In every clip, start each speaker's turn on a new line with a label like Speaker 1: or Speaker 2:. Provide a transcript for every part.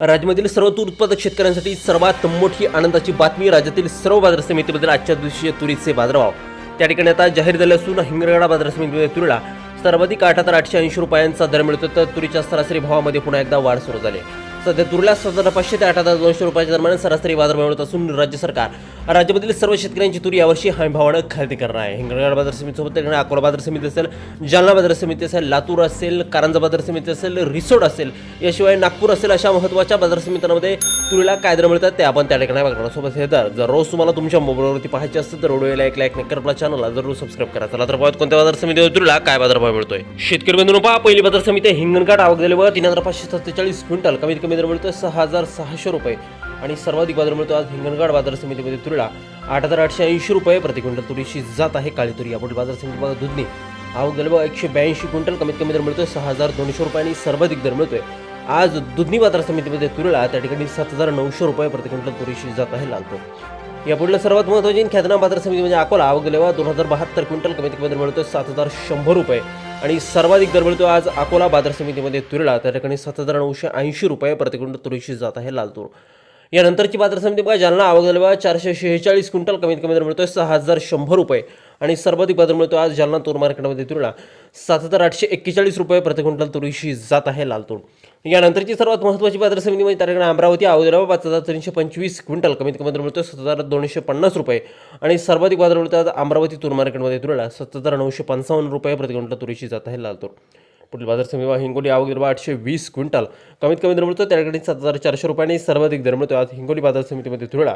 Speaker 1: राज्यामधील सर्व तूर उत्पादक शेतकऱ्यांसाठी सर्वात मोठी आनंदाची बातमी. राज्यातील सर्व बाजार समितीमधील आजच्या दिवशी तुरीचे बाजारभाव त्या ठिकाणी आता जाहीर झाले असून हिंगणघाट बाजार समितीमध्ये तुरीला सर्वाधिक 8,880 रुपयांचा दर मिळतो. तर तुरीच्या सरासरी भावामध्ये पुन्हा एकदा वाढ सुरू झाली. सध्या तुरीला 7,500 ते 8,200 रुपयाच्या दरम्यान सरासरी बाजारभाव मिळत असून राज्य सरकार राज्यामधील सर्व शेतकऱ्यांची तुरी यावर्षी हमी भावानं खरेदी करणार आहे. हिंगणघाट बाजार समितीसोबत त्याकडे अकोला बाजार समिती असेल, जालना बाजार समिती असेल, लातूर असेल, कारंजा बाजार समिती असेल, रिसोड असेल, याशिवाय नागपूर असेल, अशा महत्त्वाच्या बाजार समित्यांमध्ये तुरीला काय दर मिळतात ते आपण त्या ठिकाणी बघणार. सोबत हे दर जर रोज तुम्हाला तुमच्या मोबाईलवरती पाहायचे असतील तर व्हिडिओला एक लाईक नक्की आपल्या चॅनलला जरूर सबस्क्राईब करा. चला तर पाहूया कोणत्या बाजार समितीमध्ये तुरीला काय बाजारभाव मिळतोय. शेतकरी बंधूंनो पहा, पहिली बाजार समिती हिंगणघाट. आवक झाल्यावर 3,547 क्विंटल. कमीत कमी दर मिळतोय 6,600 रुपये आणि सर्वाधिक बाजार मिळतो आज हिंगणघाट बाजार समितीमध्ये तुरीला 8,880 रुपये प्रति क्विंटल तुरीची जात आहे काळी तुरी. यापुढील बाजार समिती बघा दुधनी. आवक झाल्यावर 182 क्विंटल. कमीत कमी दर मिळतोय 6,200 रुपये आणि सर्वाधिक दर मिळतोय आज दुधनी बाजार समितीमध्ये तुरीला त्या ठिकाणी 7,900 रुपये प्रति क्विंटल तुरीची जात आहे लाल तूर. यापुढील सर्वात महत्त्वाची ख्यातना बाजार समिती म्हणजे अकोला. आवक झाल्यावर 2,072 क्विंटल. कमीत कमी दर मिळतोय 7,100 रुपये आणि सर्वाधिक दर मिळतो आज अकोला बाजार समितीमध्ये तुरीला त्या ठिकाणी 7,980 रुपये प्रति क्विंटल तुरीची जात आहे लाल तूर. यानंतरची बाजार समिती बघा जालना. आवक झाल्यावर 446 क्विंटल. कमीत कमी दर मिळतोय 6,100 रुपये आणि सर्वाधिक बाजार मिळतो आज जालना तूर मार्केटमध्ये तुरीला 7,841 रुपये प्रति क्विंटल तुरीची जात आहे लाल तूर. यानंतरची सर्वात महत्त्वाची बाजार समिती म्हणजे त्या ठिकाणी अमरावती. आवक झाल्यावर 5,325 क्विंटल. कमीत कमी दर मिळतोय 7,250 रुपये आणि सर्वाधिक बाजार मिळतो आज अमरावती तूर मार्केटमध्ये तुरीला 7,955 रुपये प्रति क्विंटल तुरीची जात आहे लाल तूर. पुढील बाजार समिती हिंगोली. आवक झाल्यावर 820 क्विंटल. कमीत कमी दर मिळतो त्या ठिकाणी 7,400 रुपये आणि सर्वाधिक दर मिळतो आज हिंगोली बाजार समितीमध्ये तुरीला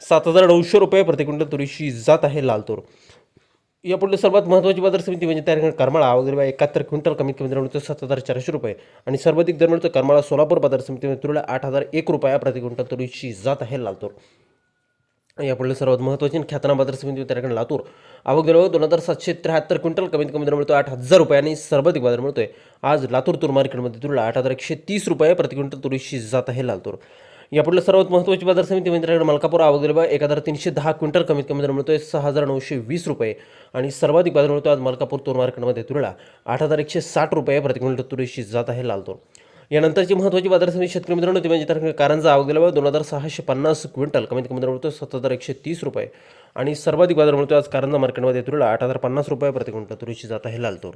Speaker 1: 7,900 रुपये प्रति क्विंटल तुरीची जात आहे लाल तूर. यापुढे सर्वात महत्त्वाची बाजार समिती म्हणजे त्या ठिकाणी करमाळा. आवक झाल्यावर 71 क्विंटल. कमीत कमी दर मिळतो 7,400 रुपये आणि सर्वाधिक दर मिळतो करमाळा सोलापूर बाजार समितीमध्ये तुरीला 8,001 रुपया प्रति क्विंटल तुरीची जात आहे लाल तूर. यापुढे सर्वात महत्त्वाची ख्यातना बाजार समिती त्या ठिकाणी लातूर. आवक झाल्यावर 2,773 क्विंटल. कमीत कमी दर मिळतो 8,000 रुपये आणि सर्वाधिक बाजार मिळतोय आज लातूर तूर मार्केटमध्ये तुरीला 8,130 रुपये प्रति क्विंटल तुरीची जात आहे लाल तूर. यापुढे सर्वात महत्त्वाची बाजार समिती म्हणजे मलकापूर. आवक झाल्यावर 1,310 क्विंटल. कमीत कमी दर मिळतोय 6,920 रुपये आणि सर्वाधिक बाजार मिळतो आज मलकापूर तूर मार्केटमध्ये तुरीला 8,160 रुपये प्रति क्विंटल तुरीची जात आहे लाल तूर. यानंतरची महत्त्वाची बाजार समिती शेतकरी मित्रांनो ती म्हणजे तर कारंजा. आवक झाल्यावर 2,650 क्विंटल. कमीत कमी दर मिळतो 7,130 रुपये आणि सर्वाधिक बाजार मिळतो आज कारंजा मार्केटमध्ये तुरीला 8,050 रुपये प्रति क्विंटल तुरीची जात आहे लाल तूर.